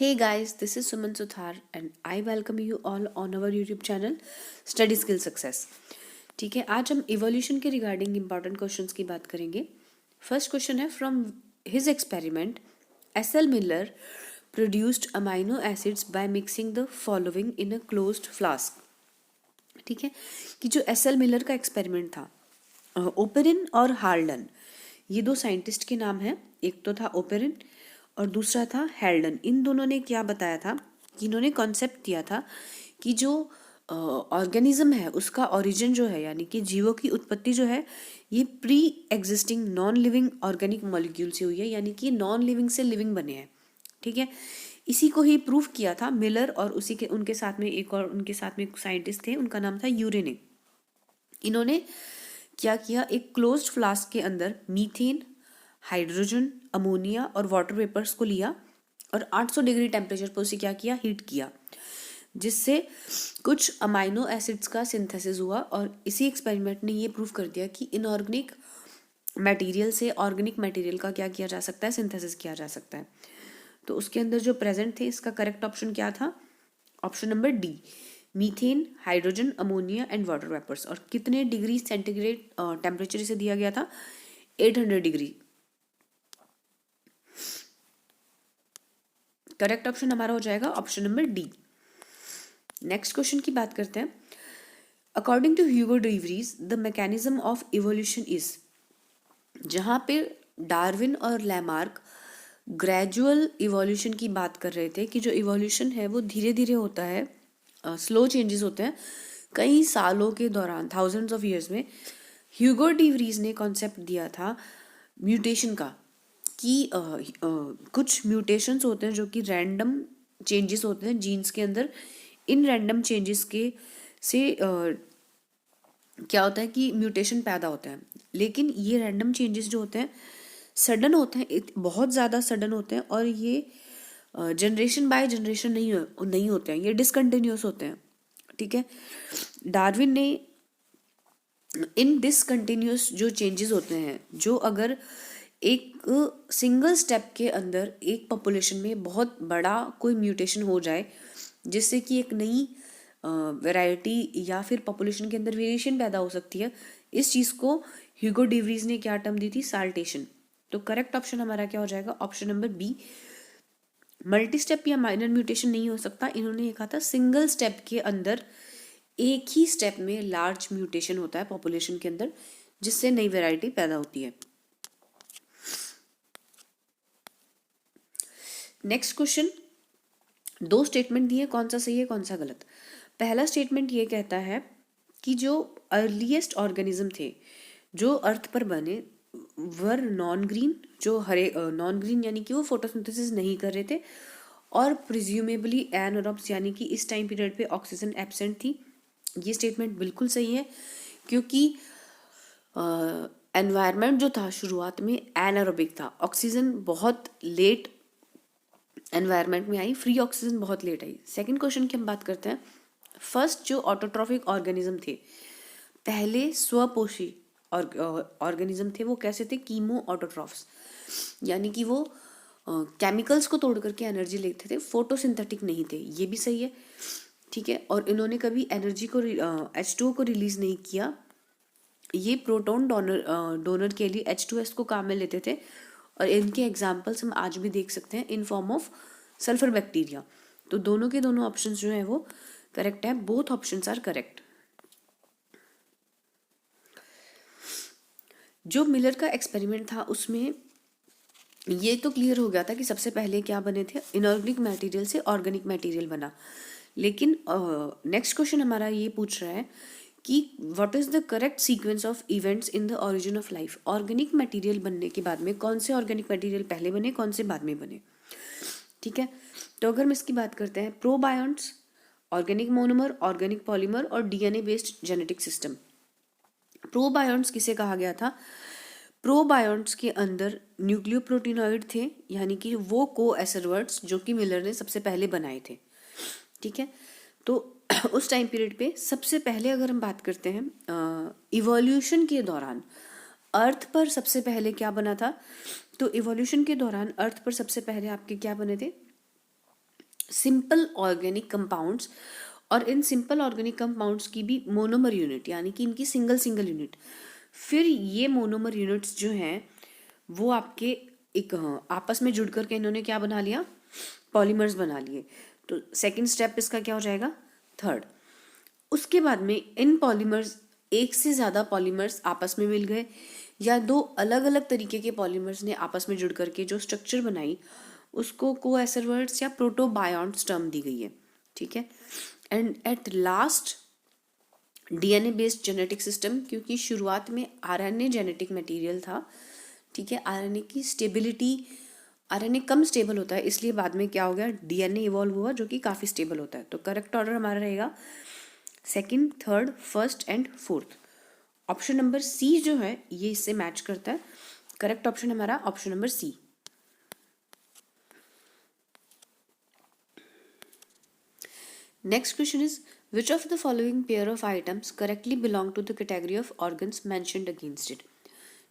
Hey guys, this is Suman Suthar and I welcome you all on our YouTube channel Study Skill Success. ठीक है, आज हम evolution के regarding important questions की बात करेंगे. फर्स्ट क्वेश्चन है from his experiment S L Miller produced amino acids by mixing the following in a closed flask. ठीक है, कि जो एस एल मिलर का एक्सपेरिमेंट था, ओपेरिन और हार्लन, ये दो साइंटिस्ट के नाम हैं. एक तो था ओपेरिन और दूसरा था हेल्डन. इन दोनों ने क्या बताया था कि इन्होंने कॉन्सेप्ट दिया था कि जो ऑर्गेनिज्म है उसका ओरिजिन जो है, यानी कि जीवों की उत्पत्ति जो है, ये pre existing non living organic molecule से हुई है, यानी कि नॉन लिविंग से लिविंग बने हैं. ठीक है, इसी को ही प्रूव किया था मिलर और उसी के उनके साथ में उनके साथ में एक साइंटिस्ट थे, उनका नाम था यूरेने. इन्होंने क्या किया, एक क्लोज्ड फ्लास्क के अंदर मीथेन, हाइड्रोजन, अमोनिया और वाटर वेपर्स को लिया और 800 डिग्री टेम्परेचर पर उसे क्या किया, हीट किया, जिससे कुछ अमाइनो एसिड्स का सिंथेसिस हुआ. और इसी एक्सपेरिमेंट ने ये प्रूव कर दिया कि इनऑर्गेनिक मटेरियल से ऑर्गेनिक मटेरियल का क्या किया जा सकता है, सिंथेसिस किया जा सकता है. तो उसके अंदर जो प्रेजेंट थे, इसका करेक्ट ऑप्शन क्या था? Option number D, methane, hydrogen, ammonia and water vapours. और कितने डिग्री सेंटीग्रेड टेम्परेचर से दिया गया था? 800 डिग्री. करेक्ट ऑप्शन हमारा हो जाएगा option number D. Next question की बात करते हैं. According to Hugo de Vries the mechanism of evolution is, जहां पे डार्विन और लैमार्क ग्रेजुअल इवोल्यूशन की बात कर रहे थे कि जो इवोल्यूशन है वो धीरे धीरे होता है, स्लो चेंजेस होते हैं कई सालों के दौरान, थाउजेंड्स ऑफ ईयर्स में. ह्यूगो डीवरीज ने कॉन्सेप्ट दिया था म्यूटेशन का, कि कुछ म्यूटेशंस होते हैं जो कि रैंडम चेंजेस होते हैं जीन्स के अंदर. इन रैंडम चेंजेस के से क्या होता है कि म्यूटेशन पैदा होता है, लेकिन ये रैंडम चेंजेस जो होते हैं सडन होते हैं, बहुत ज़्यादा सडन होते हैं, और ये जनरेशन बाय जनरेशन नहीं होते हैं, ये डिसकंटिन्यूस होते हैं. ठीक है, डार्विन ने इन डिसकंटिन्यूस जो चेंजेस होते हैं, जो अगर एक सिंगल स्टेप के अंदर एक पॉपुलेशन में बहुत बड़ा कोई म्यूटेशन हो जाए, जिससे कि एक नई वैरायटी या फिर पॉपुलेशन के अंदर वेरिएशन पैदा हो सकती है, इस चीज़ को ह्यूगो डीवरीज ने क्या टर्म दी थी? साल्टेशन. तो करेक्ट ऑप्शन हमारा क्या हो जाएगा? Option number B. Multi step या माइनर म्यूटेशन नहीं हो सकता. इन्होंने ये कहा था सिंगल स्टेप के अंदर एक ही स्टेप में लार्ज म्यूटेशन होता है पॉपुलेशन के अंदर, जिससे नई वैरायटी पैदा होती है. नेक्स्ट क्वेश्चन, दो स्टेटमेंट दिए, कौन सा सही है कौन सा गलत. पहला स्टेटमेंट ये कहता है कि जो अर्लीस्ट ऑर्गेनिज्म थे जो अर्थ पर बने वर नॉन ग्रीन, जो हरे नॉन ग्रीन यानी कि वो फोटोसिंथेसिस नहीं कर रहे थे, और प्रिज्यूमेबली एनारोब्स, यानी कि इस टाइम पीरियड पे ऑक्सीजन एब्सेंट थी. ये स्टेटमेंट बिल्कुल सही है, क्योंकि एनवायरनमेंट जो था शुरुआत में एनारोबिक था. ऑक्सीजन बहुत लेट एनवायरनमेंट में आई, फ्री ऑक्सीजन बहुत लेट आई. सेकंड क्वेश्चन की हम बात करते हैं. फर्स्ट जो ऑटोट्रॉफिक ऑर्गेनिज्म थे, पहले स्वपोषी ऑर्गेनिज्म थे, वो कैसे थे? कीमो ऑटोट्रॉफ्स, यानी कि वो केमिकल्स को तोड़ करके एनर्जी लेते थे, फोटोसिंथेटिक नहीं थे. ये भी सही है. ठीक है, और इन्होंने कभी एनर्जी को H2O को रिलीज नहीं किया. ये प्रोटॉन डोनर के लिए H2S को काम में लेते थे, और इनके एग्जाम्पल्स हम आज भी देख सकते हैं in form of sulphur bacteria. तो दोनों के दोनों ऑप्शंस जो है वो करेक्ट है. Both options are correct. जो मिलर का एक्सपेरिमेंट था उसमें ये तो क्लियर हो गया था कि सबसे पहले क्या बने थे, इनऑर्गेनिक मटेरियल से ऑर्गेनिक मटेरियल बना. लेकिन नेक्स्ट क्वेश्चन हमारा ये पूछ रहा है कि what is the correct sequence of events in the origin of life. Organic material बनने के बाद में कौन से ऑर्गेनिक मटेरियल पहले बने, कौन से बाद में बने. ठीक है, तो अगर हम इसकी बात करते हैं, प्रोबायोन्ट्स, ऑर्गेनिक मोनोमर, ऑर्गेनिक पॉलीमर और डीएनए बेस्ड जेनेटिक सिस्टम. प्रोबायोन्ट्स किसे कहा गया था? प्रोबायोन्ट्स के अंदर न्यूक्लियोप्रोटीनॉइड थे, यानी कि वो कोएसिडवर्ड्स जो कि मिलर ने सबसे पहले बनाए थे. ठीक है, तो उस टाइम पीरियड पे सबसे पहले अगर हम बात करते हैं इवोल्यूशन के दौरान अर्थ पर सबसे पहले क्या बना था, तो इवोल्यूशन के दौरान अर्थ पर सबसे पहले आपके क्या बने थे? सिंपल ऑर्गेनिक कंपाउंड्स, और इन सिंपल ऑर्गेनिक कंपाउंड्स की भी मोनोमर यूनिट यानी कि इनकी सिंगल सिंगल यूनिट। फिर ये मोनोमर यूनिट्स जो हैं वो आपके एक आपस में जुड़ करके इन्होंने क्या बना लिया, पॉलीमर्स बना लिए। तो सेकंड स्टेप इसका क्या हो जाएगा, थर्ड। उसके बाद में इन पॉलीमर्स, एक से ज़्यादा पॉलीमर्स आपस में मिल गए या दो अलग अलग तरीके के पॉलीमर्स ने आपस में जुड़ करके जो स्ट्रक्चर बनाई उसको कोएसरवर्ड्स या प्रोटोबायोन्ट्स टर्म दी गई है, ठीक है। And at last DNA based genetic system, क्योंकि शुरुआत में आरएनए जेनेटिक मटेरियल था, ठीक है। आरएनए की स्टेबिलिटी, आरएनए कम स्टेबल होता है, इसलिए बाद में क्या हो गया, डीएनए इवॉल्व हुआ जो कि काफ़ी स्टेबल होता है। तो करेक्ट ऑर्डर हमारा रहेगा second, third, first and fourth. Option number C जो है ये इससे मैच करता है। करेक्ट ऑप्शन हमारा option number C. Next question is which of the following pair of items correctly belong to the category of organs mentioned against it,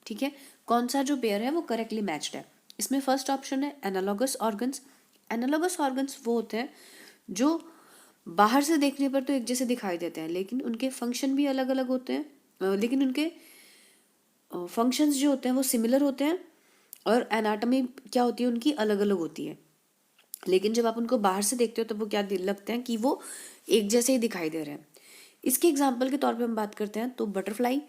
ठीक है। कौन सा जो पेयर है वो करेक्टली मैच्ड है। इसमें फर्स्ट ऑप्शन है एनालॉगस ऑर्गन्स। एनालॉगस ऑर्गन्स वो होते हैं जो बाहर से देखने पर तो एक जैसे दिखाई देते हैं लेकिन उनके फंक्शन भी अलग अलग होते हैं, लेकिन उनके फंक्शंस जो होते हैं वो सिमिलर होते हैं और एनाटॉमी क्या होती है उनकी अलग अलग होती है। लेकिन जब आप उनको बाहर से देखते हो तो वो क्या लगते हैं कि वो एक जैसे ही दिखाई दे रहे हैं। इसके एग्जाम्पल के तौर पे हम बात करते हैं तो बटरफ्लाई,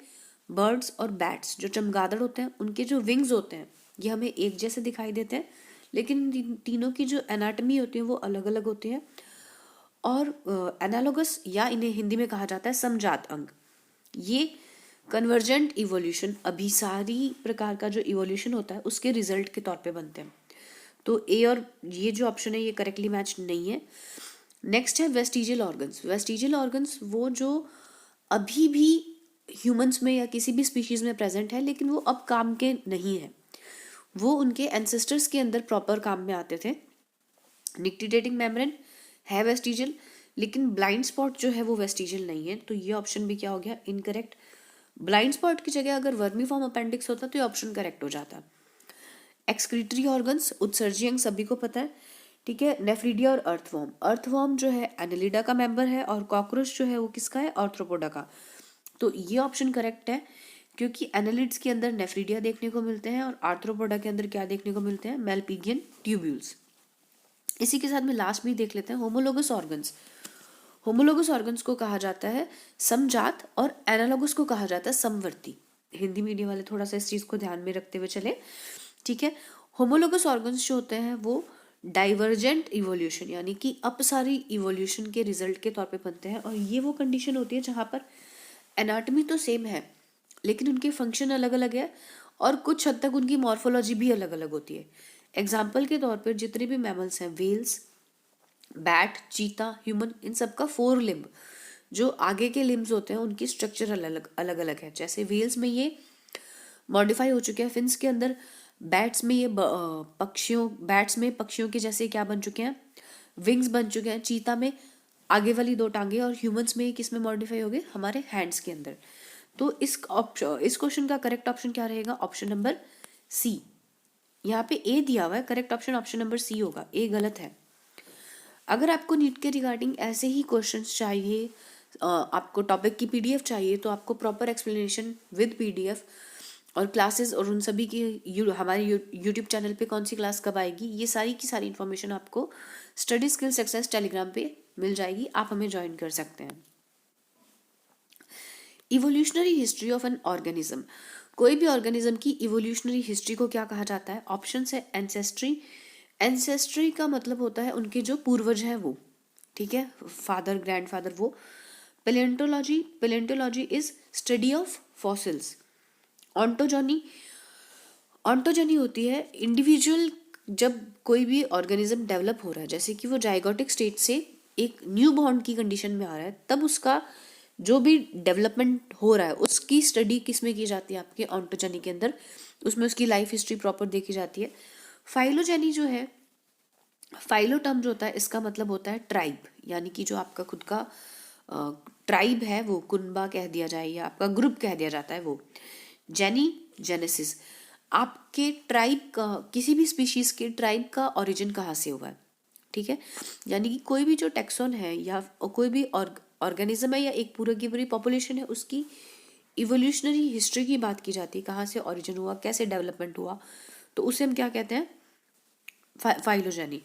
बर्ड्स और बैट्स जो चमगादड़ होते हैं उनके जो विंग्स होते हैं ये हमें एक जैसे दिखाई देते हैं, लेकिन तीनों की जो एनाटॉमी होती है वो अलग अलग होती है। और एनालोगस या इन्हें हिंदी में कहा जाता है समजात अंग, ये कन्वर्जेंट इवोल्यूशन, अभिसारी प्रकार का जो इवोल्यूशन होता है उसके रिजल्ट के तौर पे बनते हैं। तो ए और ये जो ऑप्शन है ये करेक्टली मैच नहीं है। नेक्स्ट है वेस्टिजियल ऑर्गन्स। वेस्टिजियल ऑर्गन्स वो जो अभी भी ह्यूमंस में या किसी भी स्पीशीज में प्रेजेंट है लेकिन वो अब काम के नहीं है, वो उनके एंसेस्टर्स के अंदर प्रॉपर काम में आते थे। निक्टिडेटिंग मेम्ब्रेन है वेस्टिजियल, लेकिन ब्लाइंड स्पॉट जो है वो वेस्टिजियल नहीं है, तो ये ऑप्शन भी क्या हो गया, इनकरेक्ट। ब्लाइंड स्पॉट की जगह अगर वर्मीफॉर्म अपेंडिक्स होता तो ये ऑप्शन करेक्ट हो जाता। एक्सक्रीटरी ऑर्गन्स, उत्सर्जी अंग सभी को पता है, ठीक है। नेफ्रीडिया और अर्थवॉर्म, अर्थवॉर्म जो है एनालिडा का मेंबर है और कॉकरोच जो है वो किसका है, आर्थ्रोपोडा का। तो ये ऑप्शन करेक्ट है क्योंकि एनालिड्स के अंदर नेफ्रीडिया देखने को मिलते हैं और आर्थ्रोपोडा के अंदर क्या देखने को मिलते हैं, मेलपिगियन ट्यूब्यूल्स। इसी के साथ में लास्ट में देख लेते हैं होमोलोगस ऑर्गन्स। होमोलोगस ऑर्गन्स को कहा जाता है समजात और एनालोगस को कहा जाता है समवर्ती। हिंदी मीडियम वाले थोड़ा सा इस चीज को ध्यान में रखते हुए चले, ठीक है। होमोलोगस ऑर्गन्स जो होते हैं वो डाइवर्जेंट इवोल्यूशन यानी कि अपसारी इवोल्यूशन के रिजल्ट के तौर पे बनते हैं, और ये वो कंडीशन होती है जहां पर एनाटॉमी तो सेम है लेकिन उनके फंक्शन अलग अलग है और कुछ हद तक उनकी मॉर्फोलॉजी भी अलग अलग होती है। एग्जाम्पल के तौर पर जितने भी मैमल्स हैं, वेल्स, बैट, चीता, ह्यूमन, इन सब का फोर लिम्ब जो आगे के लिम्स होते हैं उनकी स्ट्रक्चर अलग अलग है। जैसे वेल्स में ये मॉडिफाई हो चुके हैं, फिन्स के अंदर बैट्स में ये बैट्स में पक्षियों के जैसे क्या बन चुके हैं, विंग्स बन चुके हैं। चीता में आगे वाली दो टांगे, और ह्यूमंस में किस में मॉडिफाई हो गए, हमारे हैंड्स के अंदर। तो इस क्वेश्चन का करेक्ट ऑप्शन क्या रहेगा, ऑप्शन नंबर सी। यहाँ पे ए दिया हुआ है, correct option option number C होगा, ए गलत है। अगर आपको नीट के रिगार्डिंग ऐसे ही क्वेश्चंस चाहिए, आपको टॉपिक की पीडीएफ चाहिए, तो आपको प्रॉपर एक्सप्लेनेशन विद पीडीएफ और क्लासेस और उन सभी की हमारे यूट्यूब चैनल पे कौन सी क्लास कब आएगी, ये सारी की सारी इन्फॉर्मेशन आपको स्टडी स्किल सक्सेस टेलीग्राम पे मिल जाएगी, आप हमें ज्वाइन कर सकते हैं। Evolutionary history of an organism, कोई भी ऑर्गेनिज्म की इवोल्यूशनरी हिस्ट्री को क्या कहा जाता है, ऑप्शन है एंसेस्ट्री। एंसेस्ट्री का मतलब होता है उनके जो पूर्वज हैं वो, ठीक है, फादर, ग्रैंडफादर, वो। Palaeontology, palaeontology is study of fossils. Ontogeny, ontogeny होती है इंडिविजुअल, जब कोई भी ऑर्गेनिज्म डेवलप हो रहा है, जैसे कि वो जाइगोटिक स्टेट से एक न्यू बॉर्न की कंडीशन में आ रहा है, तब उसका जो भी डेवलपमेंट हो रहा है उसकी स्टडी किस में की जाती है, आपके ऑन्टोजनी के अंदर, उसमें उसकी लाइफ हिस्ट्री प्रॉपर देखी जाती है। फाइलोजेनी जो है, फाइलो टर्म जो होता है इसका मतलब होता है ट्राइब, यानी कि जो आपका खुद का ट्राइब है वो कुनबा कह दिया जाए या आपका ग्रुप कह दिया जाता है वो। जेनी, जेनेसिस, आपके ट्राइब का, किसी भी स्पीशीज के ट्राइब का ओरिजिन कहाँ से हुआ है, ठीक है, यानी कि कोई भी जो टैक्सोन है या कोई भी ऑर्गेनिज्म है या एक पूरा की पूरी पॉपुलेशन है, उसकी इवोल्यूशनरी हिस्ट्री की बात की जाती है, कहाँ से ओरिजिन हुआ, कैसे डेवलपमेंट हुआ, तो उसे हम क्या कहते हैं, फाइलोजेनी।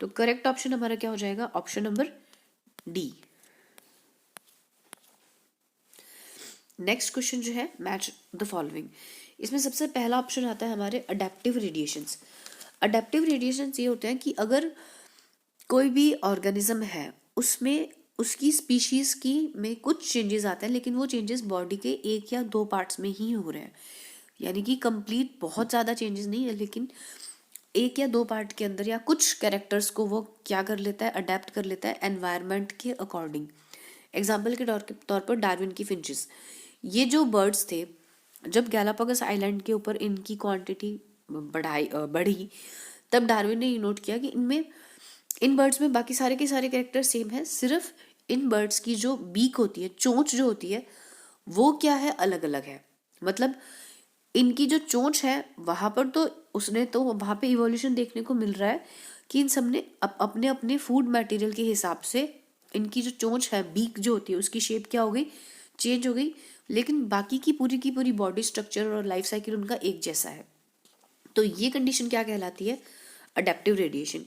तो करेक्ट ऑप्शन हमारा क्या हो जाएगा, option number D. Next question जो है, मैच द फॉलोइंग। इसमें सबसे पहला ऑप्शन आता है हमारे अडेप्टिव रेडिएशंस। अडेप्टिव रेडिएशंस ये होते हैं कि अगर कोई भी ऑर्गेनिज्म है, उसमें उसकी स्पीशीज की में कुछ चेंजेस आते हैं, लेकिन वो चेंजेस बॉडी के एक या दो पार्ट्स में ही हो रहे हैं, यानी कि कंप्लीट बहुत ज़्यादा चेंजेस नहीं है, लेकिन एक या दो पार्ट के अंदर या कुछ कैरेक्टर्स को वो क्या कर लेता है, अडेप्ट कर लेता है एनवायरनमेंट के अकॉर्डिंग। एग्जाम्पल के तौर पर डार्विन की फिंचेस, ये जो बर्ड्स थे, जब गैलापागोस आइलैंड के ऊपर इनकी क्वांटिटी बढ़ी, तब डार्विन ने ये नोट किया कि इनमें, इन बर्ड्स में बाकी सारे के सारे कैरेक्टर सेम है, सिर्फ इन बर्ड्स की जो बीक होती है, चोंच जो होती है, वो क्या है, अलग अलग है। मतलब इनकी जो चोंच है वहां पर तो उसने तो वहां पे इवोल्यूशन देखने को मिल रहा है कि इन सब ने अपने अपने फूड मटेरियल के हिसाब से इनकी जो चोंच है, बीक जो होती है, उसकी शेप क्या हो गई, चेंज हो गई, लेकिन बाकी की पूरी बॉडी स्ट्रक्चर और लाइफ साइकिल उनका एक जैसा है। तो ये कंडीशन क्या कहलाती है, अडेप्टिव रेडिएशन।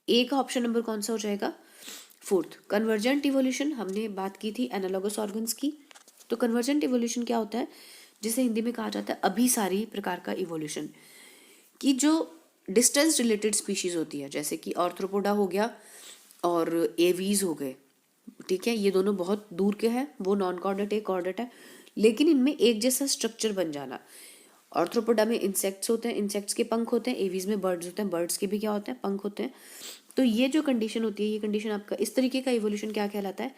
ए का ऑप्शन नंबर कौन सा हो जाएगा, फोर्थ। कन्वर्जेंट इवोल्यूशन, हमने बात की थी एनालॉगस ऑर्गन्स की। तो कन्वर्जेंट इवोल्यूशन क्या होता है, जिसे हिंदी में कहा जाता है अभिसारी प्रकार का इवोल्यूशन, कि जो डिस्टेंस रिलेटेड स्पीशीज होती है, जैसे कि ऑर्थ्रोपोडा हो गया और एवीज हो गए, ठीक है, ये दोनों बहुत दूर के हैं, वो नॉन कॉर्डेट है, कॉर्डेट है, लेकिन इनमें एक जैसा स्ट्रक्चर बन जाना। ऑर्थ्रोपोडा में इंसेक्ट्स होते हैं, इंसेक्ट्स के पंख होते हैं, एवीज में बर्ड्स होते हैं, बर्ड्स के भी क्या होते हैं, पंख होते हैं। तो ये जो कंडीशन होती है, ये कंडीशन आपका इस तरीके का इवोल्यूशन क्या कहलाता है,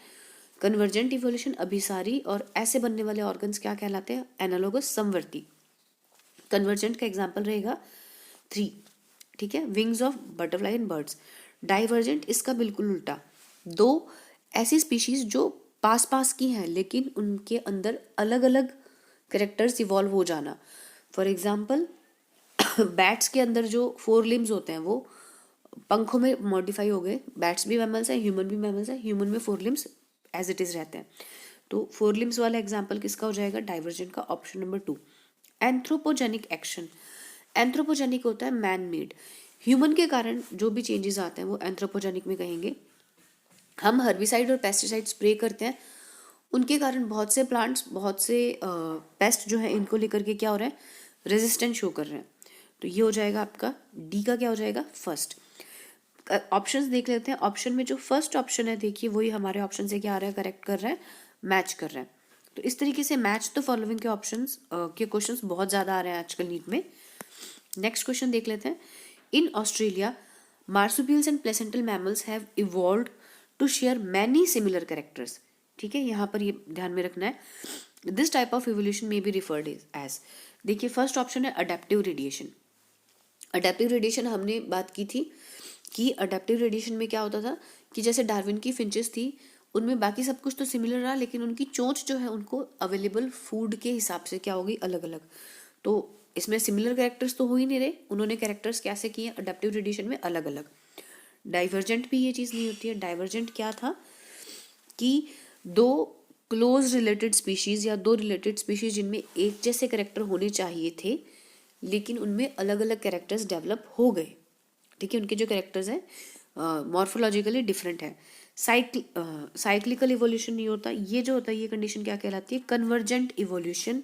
कन्वर्जेंट इवोल्यूशन अभिसारी। और ऐसे बनने वाले ऑर्गन्स क्या कहलाते हैं, एनालॉगस समवर्ती। कन्वर्जेंट का एग्जाम्पल रहेगा 3, ठीक है, wings of butterfly and birds. Divergent इसका बिल्कुल उल्टा, दो ऐसी स्पीशीज जो पास पास की हैं लेकिन उनके अंदर अलग अलग करेक्टर्स इवॉल्व हो जाना। फॉर एग्जाम्पल बैट्स के अंदर जो 4 लिम्स होते हैं वो पंखों में मॉडिफाई हो गए, बैट्स भी मैमल्स हैं, ह्यूमन भी मैमल्स हैं, ह्यूमन में 4 लिम्स एज इट इज रहते हैं। तो 4 लिम्स वाला एग्जाम्पल किसका हो जाएगा, डाइवर्जेंट का, option number 2। Anthropogenic action, anthropogenic होता है मैन मेड, ह्यूमन के कारण जो भी चेंजेस आते हैं वो एंथ्रोपोजेनिक में कहेंगे। हम हर्बिसाइड और पेस्टिसाइड स्प्रे करते हैं, उनके कारण बहुत से प्लांट्स, बहुत से पेस्ट जो है, इनको लेकर के क्या हो रहा है, रेजिस्टेंस शो कर रहे हैं। तो ये हो जाएगा आपका डी का क्या हो जाएगा, फर्स्ट। ऑप्शंस देख लेते हैं। ऑप्शन में जो फर्स्ट ऑप्शन है, देखिए वही हमारे ऑप्शन से क्या आ रहा है, करेक्ट कर रहा है, मैच कर रहा है। तो इस तरीके से मैच द फॉलोइंग के ऑप्शंस के क्वेश्चंस बहुत ज़्यादा आ रहे हैं आजकल नीट में। नेक्स्ट क्वेश्चन देख लेते हैं। In Australia marsupials and placental mammals have evolved to share many similar characters, ठीक है, यहाँ पर ये ध्यान में रखना है। दिस टाइप ऑफ इवोल्यूशन में बी रिफर्ड एज, देखिए फर्स्ट ऑप्शन है अडेप्टिव रेडिएशन। अडेप्टिव रेडिएशन हमने बात की थी कि अडेप्टिव रेडिएशन में क्या होता था कि जैसे डार्विन की फिंचेस थी, उनमें बाकी सब कुछ तो सिमिलर रहा, लेकिन उनकी चोंच जो है उनको अवेलेबल फूड के हिसाब से क्या होगी, अलग अलग। तो इसमें सिमिलर कैरेक्टर्स तो हो ही नहीं रहे, उन्होंने कैरेक्टर्स कैसे किए, अडेप्टिव रेडिएशन में अलग अलग। डाइवर्जेंट भी ये चीज़ नहीं होती है। डाइवर्जेंट क्या था कि दो क्लोज रिलेटेड स्पीशीज या दो रिलेटेड स्पीशीज जिनमें एक जैसे कैरेक्टर होने चाहिए थे, लेकिन उनमें अलग अलग कैरेक्टर्स डेवलप हो गए, ठीक है, उनके जो कैरेक्टर्स हैं मॉर्फोलॉजिकली डिफरेंट है। साइक्लिकल इवोल्यूशन नहीं होता, ये जो होता है ये कंडीशन क्या कहलाती है, कन्वर्जेंट इवोल्यूशन,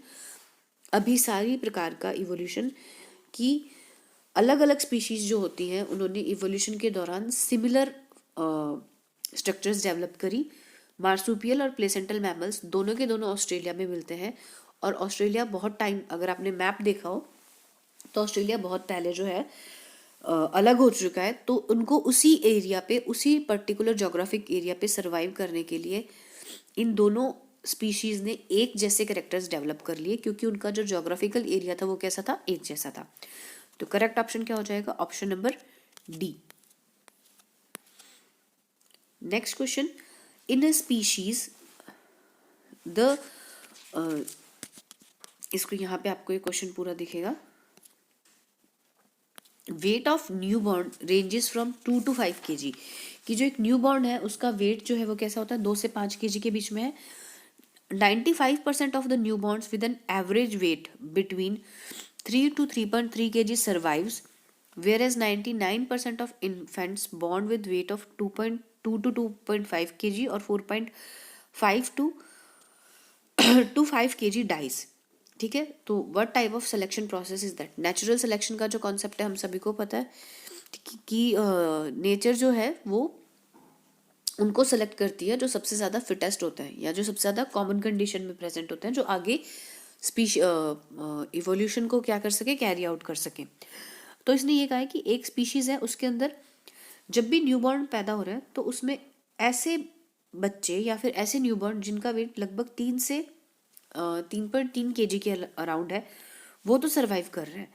अभिसारी प्रकार का इवोल्यूशन, की अलग अलग स्पीशीज जो होती हैं उन्होंने इवोल्यूशन के दौरान सिमिलर स्ट्रक्चर्स डेवलप करी। मार्सुपियल और प्लेसेंटल मैमल्स दोनों के दोनों ऑस्ट्रेलिया में मिलते हैं, और ऑस्ट्रेलिया बहुत टाइम, अगर आपने मैप देखा हो तो ऑस्ट्रेलिया बहुत पहले जो है अलग हो चुका है। तो उनको उसी एरिया पे, उसी पर्टिकुलर जोग्राफिक एरिया पे सरवाइव करने के लिए इन दोनों स्पीशीज ने एक जैसे कैरेक्टर्स डेवलप कर लिए, क्योंकि उनका जो जोग्राफिकल एरिया था वो कैसा था, एक जैसा था। तो करेक्ट ऑप्शन क्या हो जाएगा, option number D. Next question, in a species the, इसको यहाँ पे आपको ये क्वेश्चन पूरा दिखेगा। Weight of new born ranges from 2 to 5 kg, कि जो एक न्यू बॉर्न है उसका वेट जो है वो कैसा होता है, 2 से 5 kg के बीच में है. 95% of the newborns with an average weight between 3 to 3.3 kg survives, whereas 99% of infants born with weight of 2.2 to 2.5 kg or 4.5 to 5 kg dies. ठीक है. तो what type of selection process is that? Natural selection का जो concept है हम सभी को पता है कि नेचर जो है वो उनको सेलेक्ट करती है जो सबसे ज़्यादा फिटेस्ट होता है या जो सबसे ज़्यादा कॉमन कंडीशन में प्रेजेंट होते हैं, जो आगे इवोल्यूशन को क्या कर सके, कैरी आउट कर सके. तो इसने ये कहा है कि एक स्पीशीज़ है उसके अंदर जब भी न्यूबॉर्न पैदा हो रहा है तो उसमें ऐसे बच्चे या फिर ऐसे न्यूबॉर्न जिनका वेट लगभग 3 से 3.3 kg के अराउंड है वो तो सर्वाइव कर रहे हैं.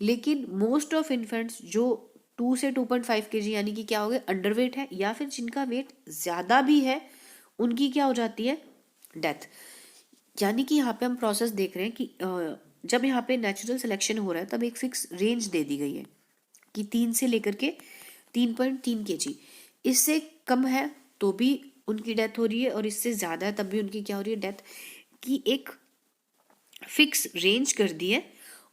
लेकिन मोस्ट ऑफ इन्फेंट्स जो 2 से 2.5 kg यानी कि क्या हो गए, अंडरवेट है, या फिर जिनका वेट ज़्यादा भी है उनकी क्या हो जाती है, डेथ. यानी कि यहाँ पे हम प्रोसेस देख रहे हैं कि जब यहाँ पे नेचुरल सिलेक्शन हो रहा है तब एक फिक्स रेंज दे दी गई है कि 3 से लेकर के 3.3 kg. इससे कम है तो भी उनकी डेथ हो रही है और इससे ज़्यादा है तब भी उनकी क्या हो रही है, डेथ. की एक फिक्स रेंज कर दी है.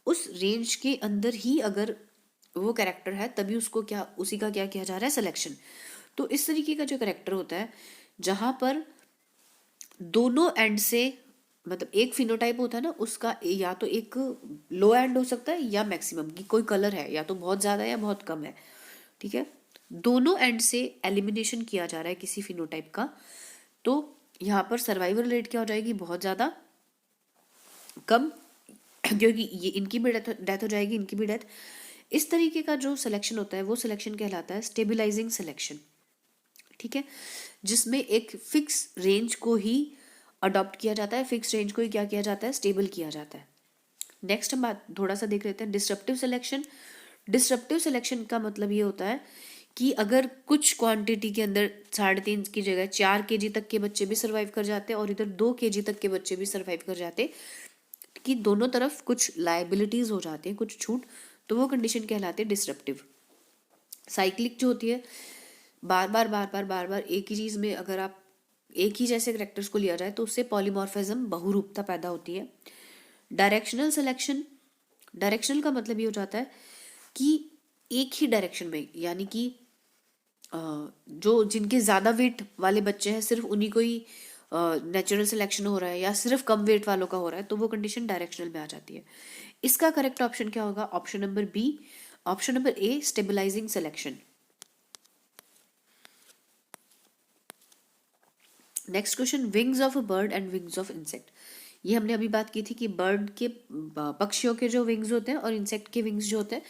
उस रेंज के अंदर ही अगर वो कैरेक्टर है तभी उसको क्या, उसी का क्या किया जा रहा है, सिलेक्शन. तो इस तरीके का जो कैरेक्टर होता है जहाँ पर दोनों एंड से, मतलब एक फिनोटाइप होता है ना उसका या तो एक लो एंड हो सकता है या मैक्सिमम, की कोई कलर है या तो बहुत ज़्यादा या बहुत कम है. ठीक है. दोनों एंड से एलिमिनेशन किया जा रहा है किसी फिनोटाइप का. तो यहाँ पर सर्वाइवल रेट क्या हो जाएगी, बहुत ज़्यादा कम, क्योंकि ये इनकी भी डेथ हो जाएगी, इनकी भी डेथ. इस तरीके का जो सिलेक्शन होता है वो सिलेक्शन कहलाता है स्टेबलाइजिंग सिलेक्शन. ठीक है. जिसमें एक फिक्स रेंज को ही अडॉप्ट किया जाता है, फिक्स रेंज को ही क्या किया जाता है, स्टेबल किया जाता है. नेक्स्ट हम बात थोड़ा सा देख लेते हैं डिस्रप्टिव सिलेक्शन. डिस्रप्टिव सिलेक्शन का मतलब ये होता है कि अगर कुछ क्वांटिटी के अंदर 3.5 की जगह 4 kg तक के बच्चे भी सर्वाइव कर जाते और इधर 2 kg तक के बच्चे भी सर्वाइव कर जाते, कि दोनों तरफ कुछ लाइबिलिटीज हो जाती हैं, कुछ छूट, तो वो कंडीशन कहलाती है डिस्रप्टिव. साइक्लिक जो होती है, बार बार एक ही चीज़ में अगर आप एक ही जैसे करेक्टर्स को लिया जाए तो उससे पॉलीमॉर्फिज्म, बहुरूपता पैदा होती है. डायरेक्शनल सिलेक्शन, डायरेक्शनल का मतलब ये हो जाता है कि एक ही डायरेक्शन में, यानी कि जो जिनके ज़्यादा वेट वाले बच्चे हैं सिर्फ उन्हीं को ही नेचुरल सिलेक्शन हो रहा है या सिर्फ कम वेट वालों का हो रहा है, तो वो कंडीशन डायरेक्शनल में आ जाती है. इसका करेक्ट ऑप्शन क्या होगा, option number B. Option number A, stabilising selection. Next question, wings of a bird and wings of insect. ये हमने अभी बात की थी कि बर्ड के, पक्षियों के जो विंग्स होते हैं और इंसेक्ट के विंग्स जो होते हैं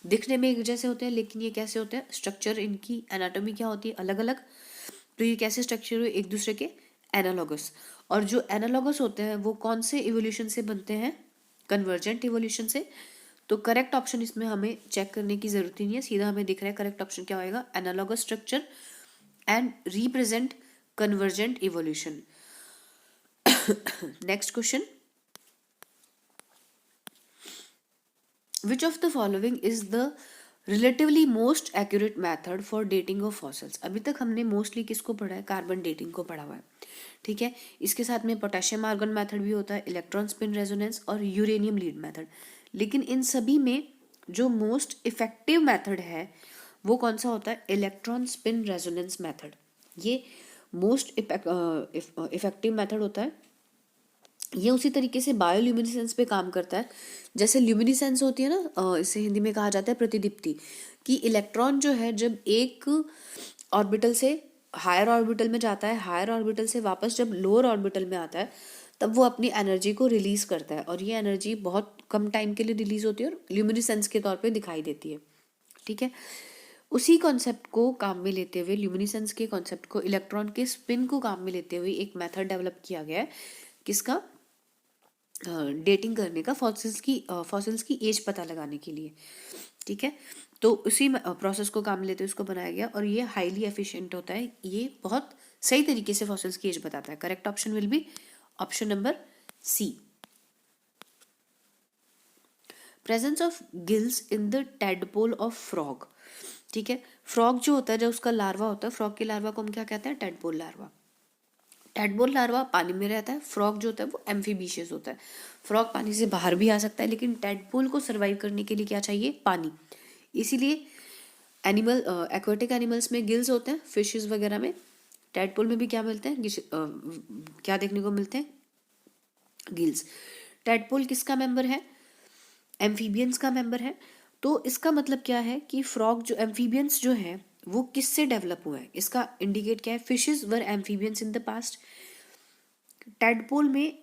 दिखने में एक जैसे होते हैं, लेकिन ये कैसे होते हैं, स्ट्रक्चर इनकी एनाटॉमी क्या होती है, अलग अलग. तो ये कैसे स्ट्रक्चर हुए, एक दूसरे के एनालॉगस. और जो एनालॉगस होते हैं वो कौन से इवोल्यूशन से बनते हैं, कन्वर्जेंट इवोल्यूशन से. तो करेक्ट ऑप्शन इसमें हमें चेक करने की जरूरत ही नहीं है, सीधा हमें दिख रहा है करेक्ट ऑप्शन क्या होएगा, analogous structure and represent convergent evolution. Next question, which of the following is the relatively most accurate method for dating of fossils. अभी तक हमने मोस्टली किसको पढ़ा है, कार्बन डेटिंग को पढ़ा हुआ है. ठीक है. इसके साथ में पोटेशियम आर्गन मेथड भी होता है, इलेक्ट्रॉन स्पिन रेजोनेंस और यूरेनियम लीड मेथड. लेकिन इन सभी में जो मोस्ट इफेक्टिव मेथड है वो कौन सा होता है, इलेक्ट्रॉन स्पिन रेजोनेंस मेथड. ये मोस्ट इफेक्टिव मेथड होता है. ये उसी तरीके से बायोल्यूमिनेसेंस पे काम करता है जैसे ल्यूमिनेसेंस होती है ना, इसे हिंदी में कहा जाता है प्रतिदीप्ति. कि इलेक्ट्रॉन जो है जब एक ऑर्बिटल से हायर ऑर्बिटल में जाता है, हायर ऑर्बिटल से वापस जब लोअर ऑर्बिटल में आता है तब वो अपनी एनर्जी को रिलीज करता है, और ये एनर्जी बहुत कम टाइम के लिए रिलीज होती है और ल्यूमिनेसेंस के तौर पे दिखाई देती है. ठीक है. उसी कॉन्सेप्ट को काम में लेते हुए, ल्यूमिनेसेंस के कॉन्सेप्ट को, इलेक्ट्रॉन के स्पिन को काम में लेते हुए एक मेथड डेवलप किया गया है, किसका, डेटिंग करने का, फॉसिल्स की एज पता लगाने के लिए. ठीक है. तो उसी प्रोसेस को काम लेते हुए उसको बनाया गया और ये हाईली एफिशिएंट होता है. ये बहुत सही तरीके से फॉसिल्स की एज बताता है. Correct option will be option number C. Presence of gills in the tadpole of frog. ठीक है, फ्रॉग जो होता है, जब उसका लार्वा होता है, फ्रॉग के लार्वा को हम क्या कहते हैं? Tadpole larva. टेडपोल लार्वा पानी में रहता है, फ्रॉग जो होता है वो एम्फीबिशियस होता है। फ्रॉग पानी से बाहर भी आ सकता है, लेकिन टेडपोल को सर्वाइव करने के लिए क्या चाहिए? पानी। इसीलिए एनिमल, एक्वाटिक एनिमल्स में गिल्स होते हैं, फिशेस वगैरह में। टेडपोल में भी क्या मिलते हैं? क्या देखने को मिलते हैं? गिल्स। टेडपोल किसका मेंबर है? एम्फीबियंस का मेंबर है। तो इसका मतलब क्या है कि फ्रॉग जो, एम्फीबियंस जो है वो किससे डेवलप हुआ है? इसका इंडिकेट क्या है? Fishes were amphibians in the past. Tadpole में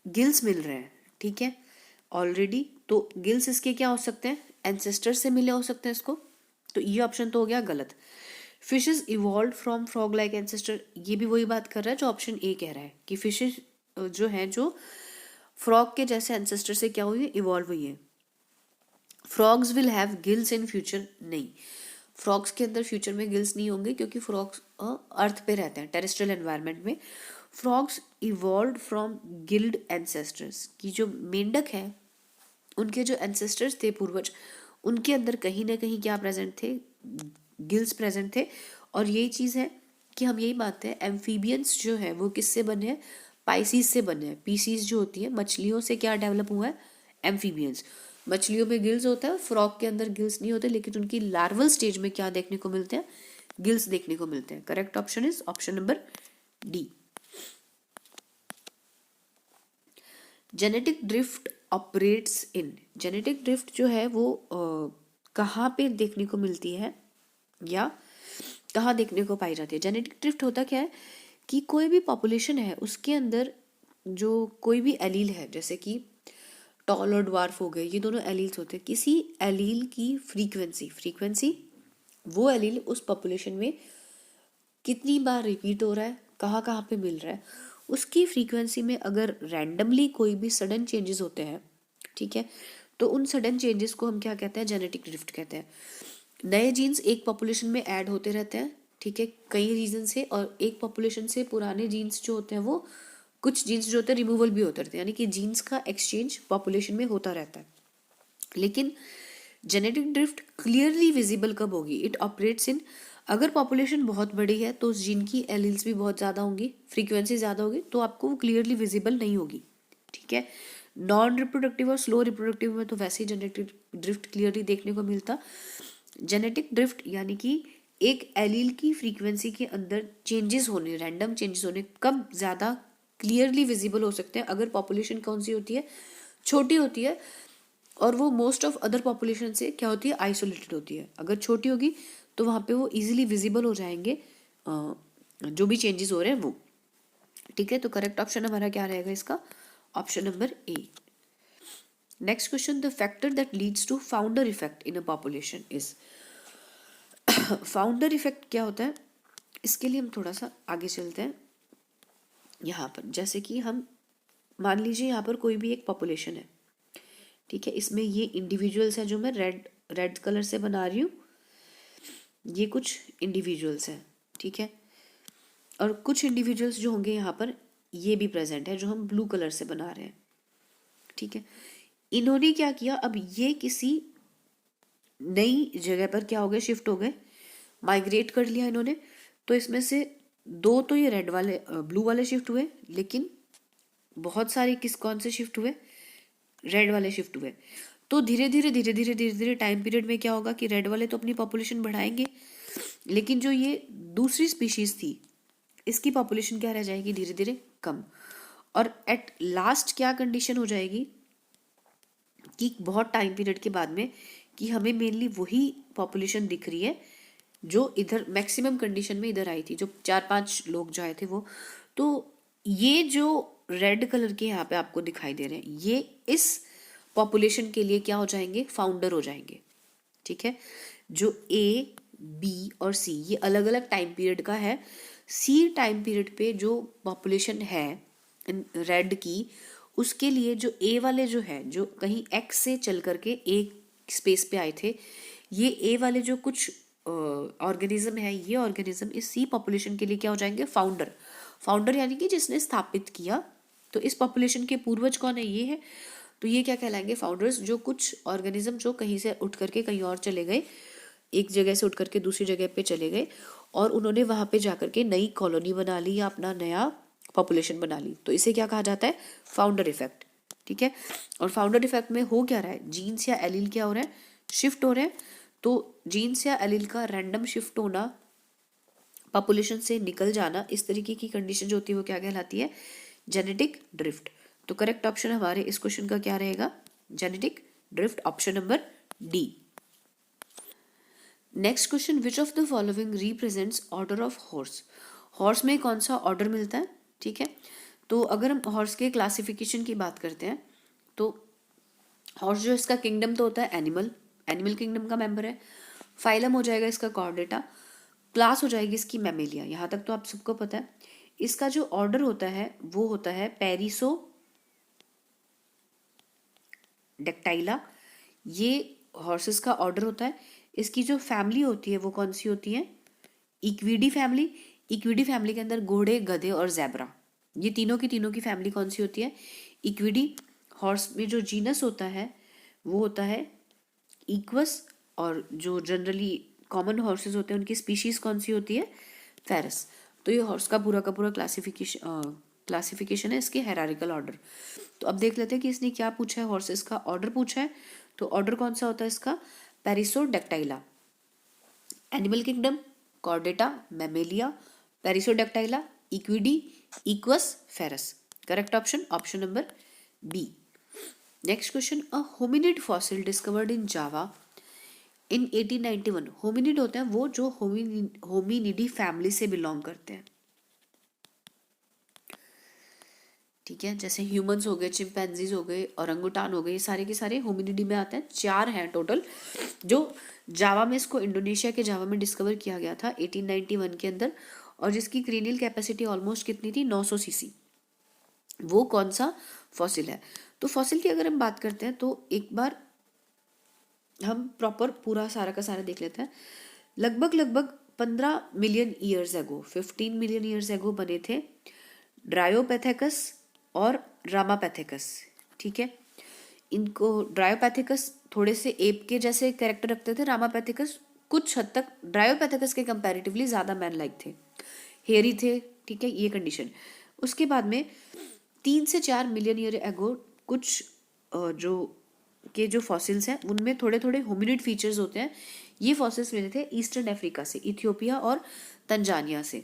गिल्स मिल रहे हैं, ठीक है, ऑलरेडी। तो गिल्स इसके क्या हो सकते हैं? एंसेस्टर से मिले हो सकते हैं इसको। तो ये ऑप्शन तो हो गया गलत। Fishes evolve from frog like ancestor, ये भी वही बात कर रहा है जो ऑप्शन ए कह रहा है कि फिशेस जो है जो फ्रॉग के जैसे एंसेस्टर से क्या हुई है? इवॉल्व हुई है। Frogs will have gills in future, नहीं, फ्रॉग्स के अंदर फ्यूचर में गिल्स नहीं होंगे, क्योंकि फ्रॉग्स अर्थ पे रहते हैं, टेरेस्ट्रियल एनवायरनमेंट में। Frogs evolve from guild ancestors, की जो मेंढक है उनके जो एंसेस्टर्स थे, पूर्वज, उनके अंदर कहीं ना कहीं क्या प्रेजेंट थे? गिल्स प्रेजेंट थे। और यही चीज़ है कि हम यही मानते हैं एम्फीबियंस जो है वो किससे बने हैं? पाइसीज से बने हैं। पीसीज जो होती है मछलियों से क्या डेवलप हुआ है? एम्फीबियंस। मछलियों में गिल्स होता है, फ्रॉग के अंदर गिल्स नहीं होते, लेकिन उनकी लार्वल स्टेज में क्या देखने को मिलते हैं? गिल्स देखने को मिलते हैं। Correct option is option number D. Genetic drift operates in, genetic drift जो है वो कहाँ पे देखने को मिलती है या कहाँ देखने को पाई जाती है? जेनेटिक ड्रिफ्ट होता क्या है कि कोई भी पॉपुलेशन है उसके अंदर जो कोई भी एलील है, जैसे कि टॉल और ड्वार्फ हो गए, ये दोनों एलील्स होते हैं। किसी एलील की फ्रीक्वेंसी वो एलील उस पॉपुलेशन में कितनी बार रिपीट हो रहा है, कहाँ कहाँ पे मिल रहा है, उसकी फ्रीक्वेंसी में अगर रैंडमली कोई भी सडन चेंजेस होते हैं, ठीक है, तो उन सडन चेंजेस को हम क्या कहते हैं? जेनेटिक ड्रिफ्ट कहते हैं। नए जीन्स एक पॉपुलेशन में ऐड होते रहते हैं, ठीक है, कई रीजन से, और एक पॉपुलेशन से पुराने जीन्स जो होते हैं वो, कुछ जीन्स जो होते हैं रिमूवल भी होते रहते हैं, यानी कि जीन्स का एक्सचेंज पॉपुलेशन में होता रहता है। लेकिन जेनेटिक ड्रिफ्ट क्लियरली विजिबल कब होगी? इट ऑपरेट्स इन, अगर पॉपुलेशन बहुत बड़ी है तो उस जीन की एलील्स भी बहुत ज़्यादा होंगी, फ्रीक्वेंसी ज़्यादा होगी, तो आपको वो क्लियरली विजिबल नहीं होगी, ठीक है। नॉन रिप्रोडक्टिव और स्लो रिप्रोडक्टिव में तो वैसे ही जेनेटिक ड्रिफ्ट क्लियरली देखने को मिलता। जेनेटिक ड्रिफ्ट यानी कि एक एलील की फ्रीक्वेंसी के अंदर चेंजेस होने, रैंडम चेंजेस होने कब ज़्यादा क्लियरली विजिबल हो सकते हैं? अगर पॉपुलेशन कौन सी होती है? छोटी होती है, और वो मोस्ट ऑफ अदर पॉपुलेशन से क्या होती है? आइसोलेटेड होती है। अगर छोटी होगी तो वहाँ पे वो इजीली विजिबल हो जाएंगे जो भी चेंजेस हो रहे हैं वो, ठीक है। तो करेक्ट ऑप्शन हमारा क्या रहेगा इसका? Option number A. Next question, the factor that leads to founder effect in a population is, founder effect क्या होता है? इसके लिए हम थोड़ा सा आगे चलते हैं। यहाँ पर जैसे कि हम मान लीजिए यहाँ पर कोई भी एक पॉपुलेशन है, ठीक है, इसमें ये इंडिविजुअल्स हैं जो मैं रेड कलर से बना रही हूँ, ये कुछ इंडिविजुअल्स हैं, ठीक है, और कुछ इंडिविजुअल्स जो होंगे यहाँ पर ये भी प्रेजेंट है जो हम ब्लू कलर से बना रहे हैं, ठीक है। इन्होंने क्या किया? अब ये किसी नई जगह पर क्या हो गए? शिफ्ट हो गए, माइग्रेट कर लिया इन्होंने। तो इसमें से दो तो ये रेड वाले, ब्लू वाले शिफ्ट हुए, लेकिन बहुत सारे कौन से शिफ्ट हुए? रेड वाले शिफ्ट हुए। तो धीरे धीरे टाइम पीरियड में क्या होगा कि रेड वाले तो अपनी पॉपुलेशन बढ़ाएंगे, लेकिन जो ये दूसरी स्पीशीज थी इसकी पॉपुलेशन क्या रह जाएगी? धीरे धीरे कम। और एट लास्ट क्या कंडीशन हो जाएगी कि बहुत टाइम पीरियड के बाद में कि हमें मेनली वही पॉपुलेशन दिख रही है जो इधर मैक्सिमम कंडीशन में इधर आई थी, जो 4-5 लोग जो आए थे वो। तो ये जो रेड कलर के यहाँ पे आपको दिखाई दे रहे हैं, ये इस पॉपुलेशन के लिए क्या हो जाएंगे? फाउंडर हो जाएंगे, ठीक है। जो ए, बी और सी ये अलग अलग टाइम पीरियड का है। सी टाइम पीरियड पे जो पॉपुलेशन है रेड की, उसके लिए जो ए वाले जो है, जो कहीं एक्स से चल करके एक स्पेस पे आए थे, ये ए वाले जो कुछ ऑर्गेनिज्म है, ये ऑर्गेनिज्म इस सी पॉपुलेशन के लिए क्या हो जाएंगे? फाउंडर। फाउंडर यानी कि जिसने स्थापित किया। तो इस पॉपुलेशन के पूर्वज कौन है? ये है। तो ये क्या कहलाएंगे? फाउंडर्स। जो कुछ ऑर्गेनिज्म जो कहीं से उठ करके कहीं और चले गए, एक जगह से उठ करके दूसरी जगह पे चले गए और उन्होंने वहां पे जाकर के नई कॉलोनी बना ली या अपना नया पॉपुलेशन बना ली, तो इसे क्या कहा जाता है? Founder effect. ठीक है। और फाउंडर इफेक्ट में हो क्या रहा है? जीन्स या एलील क्या हो रहे हैं? शिफ्ट हो रहे हैं। तो जीन्स या एलील का रैंडम शिफ्ट होना, पॉपुलेशन से निकल जाना, इस तरीके की कंडीशन जो होती है वो क्या कहलाती है? Genetic drift. तो करेक्ट ऑप्शन हमारे इस क्वेश्चन का क्या रहेगा? Genetic drift, option number D. Next question, which of the following represents order of horse? Horse में कौन सा ऑर्डर मिलता है? ठीक है। तो अगर हम हॉर्स के क्लासिफिकेशन की बात करते हैं तो हॉर्स जो इसका किंगडम तो होता है एनिमल, एनिमल किंगडम का मेंबर है। फाइलम हो जाएगा इसका कॉर्डेटा, क्लास हो जाएगी इसकी मैमेलिया। यहाँ तक तो आप सबको पता है। इसका जो ऑर्डर होता है वो होता है पेरिसो डेक्टाइला, ये हॉर्सेस का ऑर्डर होता है। इसकी जो फैमिली होती है वो कौन सी होती है? इक्विडी फैमिली। इक्विडी फैमिली के अंदर घोड़े, गधे और ज़ेब्रा, ये तीनों की फैमिली कौन सी होती है? इक्विडी। हॉर्स में जो जीनस होता है वो होता है इक्वस, और जो जनरली कॉमन हॉर्सेस होते हैं उनकी स्पीशीज कौन सी होती है? फेरस। तो ये हॉर्स का पूरा क्लासिफिकेशन है, इसके हायरार्किकल ऑर्डर। तो अब देख लेते हैं कि इसने क्या पूछा है, हॉर्सेस का ऑर्डर पूछा है। तो ऑर्डर कौन सा होता है इसका? Perissodactyla. Animal kingdom, Chordata, Mammalia, Perissodactyla, Equidae, Equus, ferus. Correct option, option number B. Next question, a hominid fossil discovered in Java in 1891। Hominid होते हैं वो जो होमिनिडी फैमिली से बिलोंग करते हैं। ठीक है, जैसे ह्यूमंस हो गए, चिंपैंजीज हो गए, औरंगुटान हो गए, ये सारे के सारे होमिनिडी में आते हैं। 4 हैं टोटल जो जावा में, इसको इंडोनेशिया के जावा में डिस्कवर किया गया था 1891 के अंदर, और जिसकी क्रेनियल कैपेसिटी ऑलमोस्ट कितनी थी? 900 सीसी। वो कौन सा फॉसिल है? तो फॉसिल की अगर हम बात करते हैं तो एक बार हम प्रॉपर पूरा सारा का सारा देख लेते हैं। लगभग 15 million years ago, 15 million years ago बने थे ड्रायोपैथेकस और रामापैथेकस। ठीक है, इनको ड्रायोपैथेकस थोड़े से एप के जैसे कैरेक्टर रखते थे, रामापैथेकस कुछ हद तक ड्रायोपैथेकस के कंपैरेटिवली ज़्यादा मैन लाइक थे, हेयरी थे। ठीक है, ये कंडीशन। उसके बाद में 3 से 4 मिलियन ईयर एगो कुछ जो फॉसिल्स हैं उनमें थोड़े थोड़े होमिनिड फीचर्स होते हैं। ये फॉसिल्स मिले थे ईस्टर्न अफ्रीका से, इथियोपिया और तंजानिया से।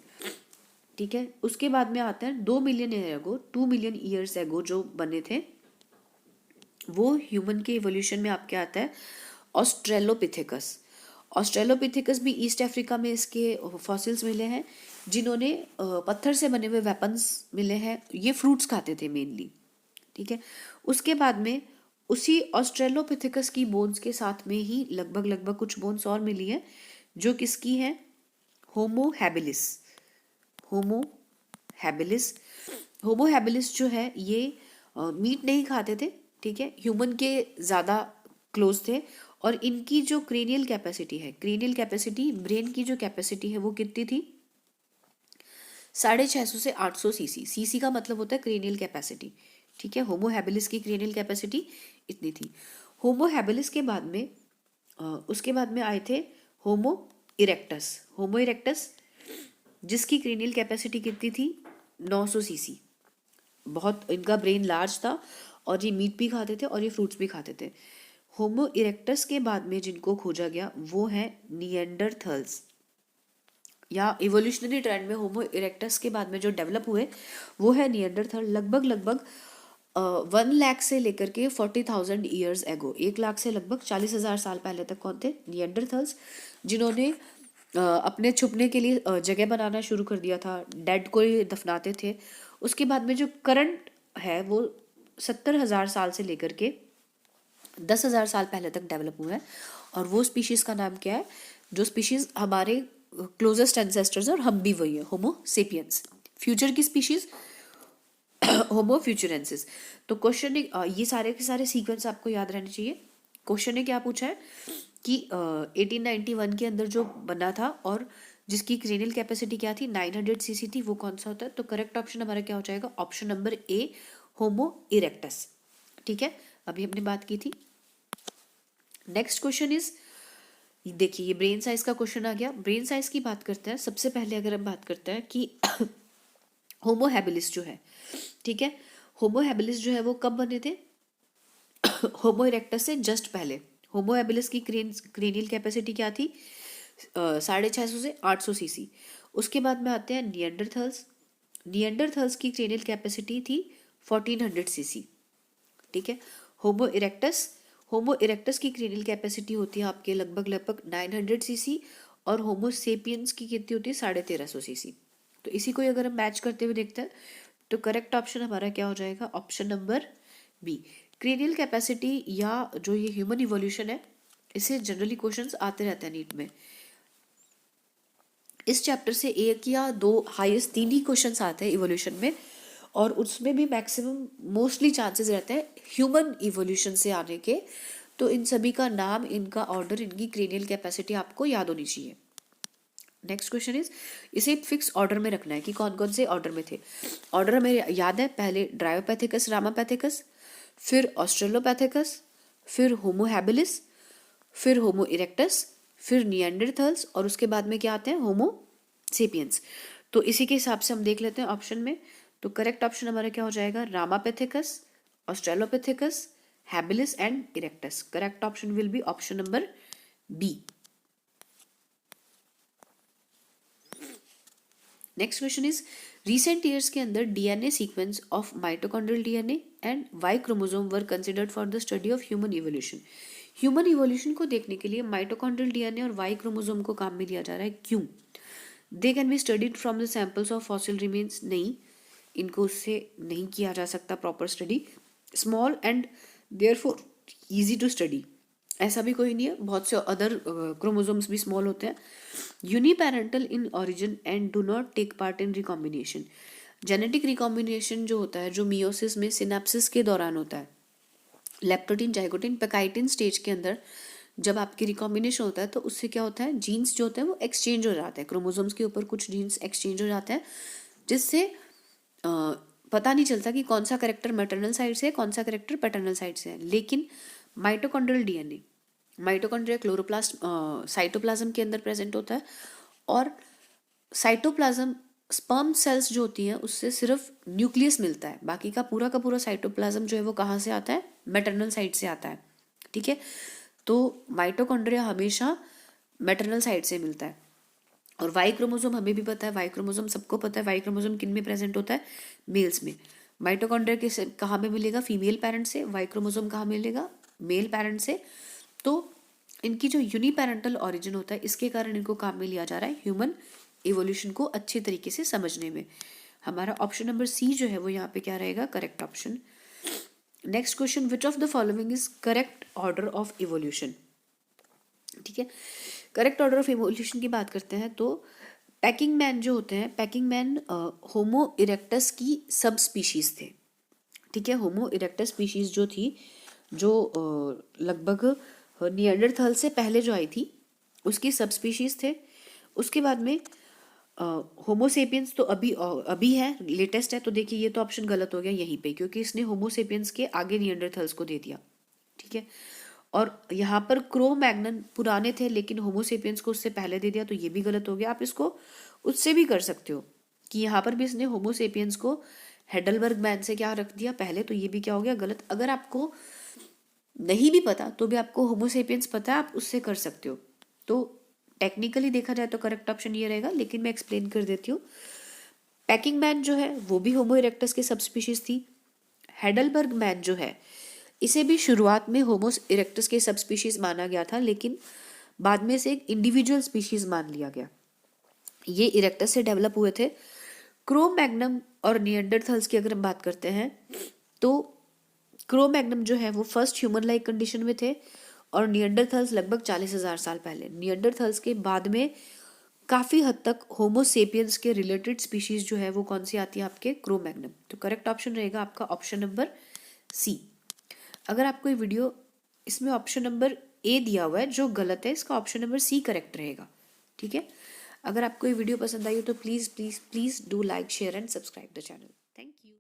ठीक है, उसके बाद में आते हैं 2 million year ago, 2 million years ago जो बने थे वो ह्यूमन के इवोल्यूशन में आपके आता है ऑस्ट्रेलोपिथेकस। ऑस्ट्रेलोपिथेकस भी ईस्ट अफ्रीका में इसके फॉसिल्स मिले हैं, जिन्होंने पत्थर से बने हुए वेपन्स मिले हैं। ये फ्रूट्स खाते थे मेनली। ठीक है, उसके बाद में उसी ऑस्ट्रेलोपिथेकस की बोन्स के साथ में ही लगभग कुछ बोन्स और मिली हैं, जो किसकी है? Homo habilis. Homo habilis. Homo habilis जो है ये मीट नहीं खाते थे। ठीक है, ह्यूमन के ज़्यादा क्लोज थे, और इनकी जो क्रेनियल कैपेसिटी है, क्रेनियल कैपेसिटी, ब्रेन की जो कैपेसिटी है वो कितनी थी? 650 से 800 सीसी। सीसी का मतलब होता है क्रेनियल कैपेसिटी। ठीक है, होमो हैबिलिस की क्रेनियल कैपेसिटी इतनी थी। होमो हैबिलिस के बाद में उसके बाद में आए थे होमो इरेक्टस। होमो इरेक्टस जिसकी क्रेनियल कैपेसिटी कितनी थी? 900 सीसी। बहुत इनका ब्रेन लार्ज था, और ये मीट भी खाते थे और ये फ्रूट्स भी खाते थे। होमो इरेक्टस के बाद में जिनको खोजा गया वो है निएंडरथल्स, या इवोल्यूशनरी ट्रेंड में होमो इरेक्टस के बाद में जो डेवलप हुए वो है निएंडरथल। लगभग 1 लाख से लेकर के 40,000 ईयर्स एगो, 1 लाख से लगभग 40,000 साल पहले तक कौन थे? निएंडरथल्स, जिन्होंने अपने छुपने के लिए जगह बनाना शुरू कर दिया था, डेड को ही दफनाते थे। उसके बाद में जो करंट है वो 70,000 साल से लेकर के 10,000 साल पहले तक डेवलप हुआ है, और वो स्पीशीज़ का नाम क्या है? जो स्पीशीज़ हमारे क्लोजेस्ट एंसेस्टर्स और हम भी वही है, होमो सेपियंस। फ्यूचर की स्पीशीज़ होमो फ्यूचरेंसिस। तो क्वेश्चन ने ये सारे के सारे सीक्वेंस आपको याद रहने चाहिए। क्वेश्चन ने क्या पूछा है कि 1891 के अंदर जो बना था और जिसकी क्रेनियल कैपेसिटी क्या थी? 900 सीसी थी, वो कौन सा होता है? तो करेक्ट ऑप्शन हमारा क्या हो जाएगा? ऑप्शन नंबर ए, होमो इरेक्टस। ठीक है, अभी हमने बात की थी। नेक्स्ट क्वेश्चन इज, देखिए ये ब्रेन साइज का क्वेश्चन आ गया। ब्रेन साइज की बात करते हैं। सबसे पहले अगर हम बात करते हैं कि होमो हैबिलिस जो है, ठीक है, होमो हैबिलिस जो है वो कब बने थे? होमो इरेक्टस से जस्ट पहले। होमो हैबिलिस की क्रेनियल कैपेसिटी क्या थी? 650 से 800 सीसी। उसके बाद में आते हैं निएंडरथल्स। निएंडरथल्स की क्रेनियल कैपेसिटी थी 1400 सीसी, ठीक है। होमो इरेक्टस, होमो इरेक्टस की क्रेनियल कैपेसिटी होती है आपके लगभग 900 सीसी, और होमो सेपियंस की कितनी होती है? 1350 सीसी। तो इसी को अगर हम मैच करते हुए देखते हैं तो करेक्ट ऑप्शन हमारा क्या हो जाएगा? Option number B. Cranial capacity या जो ये ह्यूमन इवोल्यूशन है, इससे जनरली क्वेश्चंस आते रहते हैं नीट में। इस चैप्टर से 1 या 2 हाईएस्ट 3 ही क्वेश्चंस आते हैं इवोल्यूशन में, और उसमें भी मैक्सिमम मोस्टली चांसेस रहते हैं ह्यूमन इवोल्यूशन से आने के। तो इन सभी का नाम, इनका ऑर्डर, इनकी क्रेनियल कैपेसिटी आपको याद होनी चाहिए। नेक्स्ट क्वेश्चन इज, इसे फिक्स ऑर्डर में रखना है कि कौन कौन से ऑर्डर में थे। ऑर्डर हमें याद है, पहले ड्रायोपैथिकस रामापैथिकस, फिर ऑस्ट्रेलोपैथिकस, फिर होमो हैबिलिस, फिर होमो इरेक्टस, फिर निएंडरथल्स, और उसके बाद में क्या आते हैं? होमो सेपियंस। तो इसी के हिसाब से हम देख लेते हैं ऑप्शन में। तो करेक्ट ऑप्शन हमारा क्या हो जाएगा? Ramapithecus, Australopithecus, habilis and erectus. Correct option will be option number B. Next question is, recent years के अंदर DNA sequence of mitochondrial DNA and Y chromosome were considered for the study of human evolution. Human evolution को देखने के लिए mitochondrial DNA और Y chromosome को काम में लिया जा रहा है। क्यों? They can be studied from the samples of fossil remains. नहीं, इनको उससे नहीं किया जा सकता proper study. Small and therefore easy to study, ऐसा भी कोई नहीं है, बहुत से अदर क्रोमोसोम्स भी स्मॉल होते हैं। Uniparental in origin and do not take part in recombination. Genetic recombination जो होता है, जो मियोसिस में सिनेप्सिस के दौरान होता है, लेप्टोटीन जाइगोटीन पैकाइटिन स्टेज के अंदर जब आपकी रिकॉम्बिनेशन होता है तो उससे क्या होता है? जीन्स जो होते हैं वो एक्सचेंज हो जाते हैं, क्रोमोसोम्स के ऊपर कुछ जीन्स एक्सचेंज हो जाते हैं, जिससे पता नहीं चलता कि कौन सा करेक्टर मैटरनल साइड से है, कौन सा करेक्टर पैटर्नल साइड से है। लेकिन mitochondrial DNA, mitochondria chloroplast cytoplasm के अंदर प्रेजेंट होता है, और साइटोप्लाज्म स्पर्म सेल्स जो होती हैं उससे सिर्फ न्यूक्लियस मिलता है, बाकी का पूरा साइटोप्लाज्म जो है वो कहाँ से आता है? मैटरनल साइड से आता है, ठीक है। तो माइटोकॉन्ड्रिया हमेशा मैटरनल साइड से मिलता है। और वाई क्रोमोसोम हमें भी पता है, वाई क्रोमोसोम सबको पता है, वाई क्रोमोसोम किन में प्रेजेंट होता है? मेल्स में। माइटोकॉन्ड्रिया के कहाँ में मिलेगा? फीमेल पेरेंट से। वाई क्रोमोसोम कहाँ मिलेगा? मेल पेरेंट से। तो इनकी जो यूनिपेरेंटल ऑरिजिन होता है, इसके कारण इनको काम में लिया जा रहा है ह्यूमन इवोल्यूशन को अच्छे तरीके से समझने में। हमारा ऑप्शन नंबर सी जो है वो यहाँ पे क्या रहेगा? Correct option. Next question, which of the following is correct order of evolution? ठीक है, करेक्ट ऑर्डर ऑफ इवोल्यूशन की बात करते हैं तो पैकिंग मैन जो होते हैं, पैकिंग मैन होमो इरेक्टस की सब स्पीशीज थे, ठीक है। होमो इरेक्टस स्पीशीज जो थी, जो लगभग निएंडरथल से पहले जो आई थी, उसकी सब स्पीशीज थे। उसके बाद में होमोसेपियंस तो अभी है, लेटेस्ट है। तो देखिए ये तो ऑप्शन गलत हो गया यहीं पे, क्योंकि इसने होमोसेपियंस के आगे निएंडरथल्स को दे दिया, ठीक है। और यहाँ पर क्रो मैग्नन पुराने थे लेकिन होमोसेपियंस को उससे पहले दे दिया, तो ये भी गलत हो गया। आप इसको उससे भी कर सकते हो कि यहाँ पर भी इसने होमोसेपियंस को हेडलबर्ग मैन से क्या रख दिया पहले, तो ये भी क्या हो गया? गलत। अगर आपको नहीं भी पता तो भी आपको होमोसेपियंस पता है, आप उससे कर सकते हो। तो टेक्निकली देखा जाए तो करेक्ट ऑप्शन ये रहेगा, लेकिन मैं एक्सप्लेन कर देती हूँ। पैकिंग मैन जो है वो भी होमो इरेक्टस की सब स्पीशीज थी। हेडलबर्ग मैन जो है, इसे भी शुरुआत में होमो इरेक्टस के सब स्पीशीज माना गया था, लेकिन बाद में से एक इंडिविजुअल स्पीशीज मान लिया गया। ये इरेक्टस से डेवलप हुए थे। क्रो मैग्नम और निएंडरथल्स की अगर हम बात करते हैं तो क्रो मैग्नम जो है वो फर्स्ट ह्यूमन लाइक कंडीशन में थे, और निएंडरथल्स लगभग 40,000 साल पहले। निएंडरथल्स के बाद में काफी हद तक होमो सेपियंस के रिलेटेड स्पीशीज जो है वो कौन सी आती है? आपके क्रो मैग्नम। तो करेक्ट ऑप्शन रहेगा आपका ऑप्शन नंबर सी। अगर आपको ये वीडियो, इसमें ऑप्शन नंबर ए दिया हुआ है जो गलत है, इसका ऑप्शन नंबर सी करेक्ट रहेगा, ठीक है। अगर आपको ये वीडियो पसंद आई हो तो please please please do like, share and subscribe the channel. Thank you.